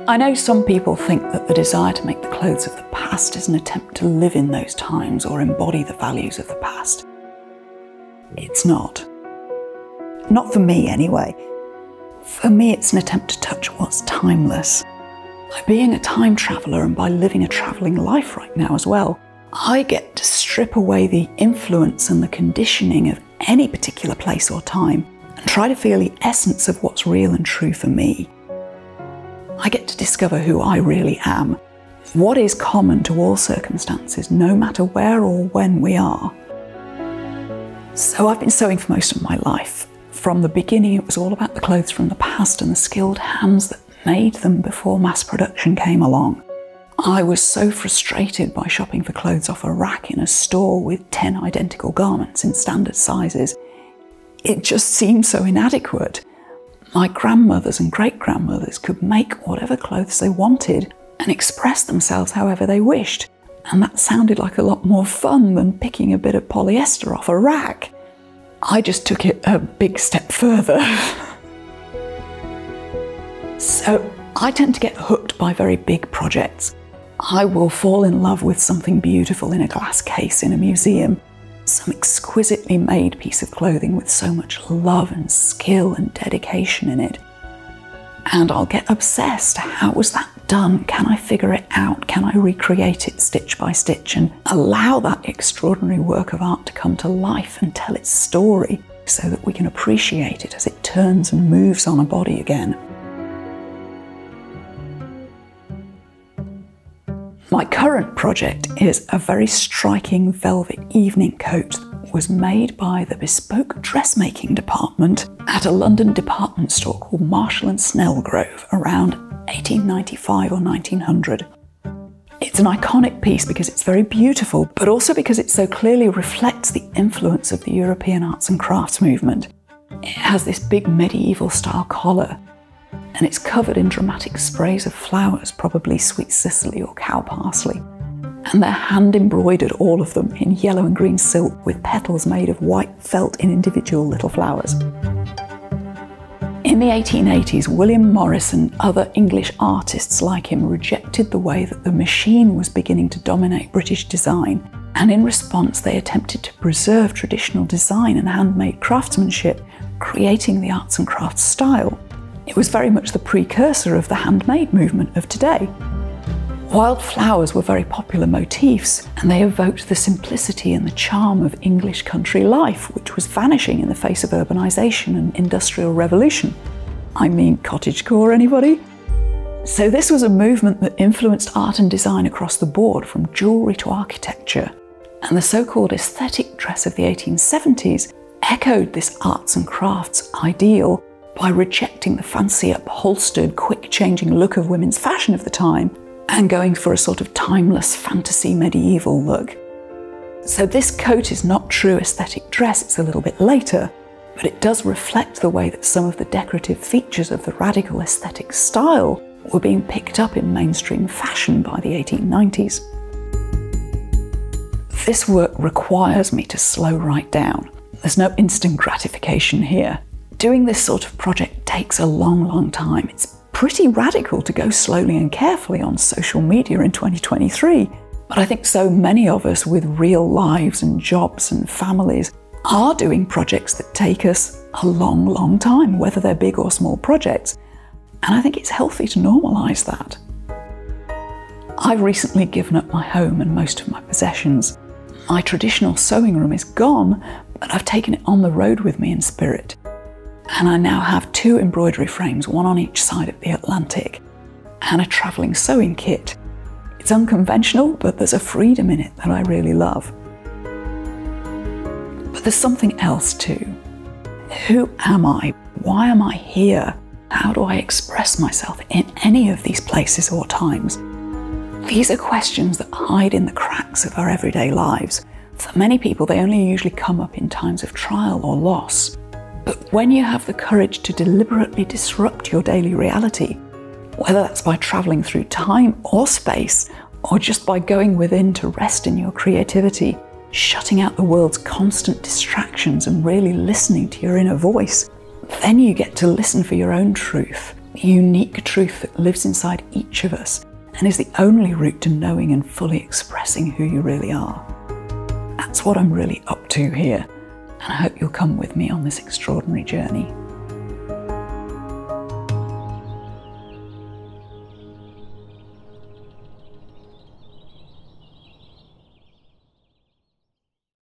I know some people think that the desire to make the clothes of the past is an attempt to live in those times or embody the values of the past. It's not. Not for me, anyway. For me, it's an attempt to touch what's timeless. By being a time traveller and by living a travelling life right now as well, I get to strip away the influence and the conditioning of any particular place or time and try to feel the essence of what's real and true for me. I get to discover who I really am, what is common to all circumstances, no matter where or when we are. So I've been sewing for most of my life. From the beginning, it was all about the clothes from the past and the skilled hands that made them before mass production came along. I was so frustrated by shopping for clothes off a rack in a store with 10 identical garments in standard sizes. It just seemed so inadequate. My grandmothers and great-grandmothers could make whatever clothes they wanted and express themselves however they wished, and that sounded like a lot more fun than picking a bit of polyester off a rack. I just took it a big step further. So I tend to get hooked by very big projects. I will fall in love with something beautiful in a glass case in a museum, some exquisitely made piece of clothing with so much love and skill and dedication in it. And I'll get obsessed. How was that done? Can I figure it out? Can I recreate it stitch by stitch and allow that extraordinary work of art to come to life and tell its story so that we can appreciate it as it turns and moves on a body again? My current project is a very striking velvet evening coat that was made by the bespoke dressmaking department at a London department store called Marshall & Snellgrove around 1895 or 1900. It's an iconic piece because it's very beautiful, but also because it so clearly reflects the influence of the European arts and crafts movement. It has this big medieval style collar, and it's covered in dramatic sprays of flowers, probably sweet cicely or cow parsley. And they're hand embroidered, all of them, in yellow and green silk with petals made of white felt in individual little flowers. In the 1880s, William Morris and other English artists like him rejected the way that the machine was beginning to dominate British design, and in response they attempted to preserve traditional design and handmade craftsmanship, creating the arts and crafts style. It was very much the precursor of the handmade movement of today. Wild flowers were very popular motifs, and they evoked the simplicity and the charm of English country life, which was vanishing in the face of urbanisation and industrial revolution. I mean cottagecore, anybody? So this was a movement that influenced art and design across the board, from jewellery to architecture. And the so-called aesthetic dress of the 1870s echoed this arts and crafts ideal by rejecting the fancy, upholstered, quick-changing look of women's fashion of the time and going for a sort of timeless fantasy medieval look. So this coat is not true aesthetic dress, it's a little bit later, but it does reflect the way that some of the decorative features of the radical aesthetic style were being picked up in mainstream fashion by the 1890s. This work requires me to slow right down. There's no instant gratification here. Doing this sort of project takes a long time. It's pretty radical to go slowly and carefully on social media in 2023. But I think so many of us with real lives and jobs and families are doing projects that take us a long time, whether they're big or small projects. And I think it's healthy to normalise that. I've recently given up my home and most of my possessions. My traditional sewing room is gone, but I've taken it on the road with me in spirit. And I now have 2 embroidery frames, one on each side of the Atlantic, and a travelling sewing kit. It's unconventional, but there's a freedom in it that I really love. But there's something else too. Who am I? Why am I here? How do I express myself in any of these places or times? These are questions that hide in the cracks of our everyday lives. For many people, they only usually come up in times of trial or loss. But when you have the courage to deliberately disrupt your daily reality, whether that's by travelling through time or space, or just by going within to rest in your creativity, shutting out the world's constant distractions and really listening to your inner voice, then you get to listen for your own truth, the unique truth that lives inside each of us and is the only route to knowing and fully expressing who you really are. That's what I'm really up to here, and I hope you'll come with me on this extraordinary journey.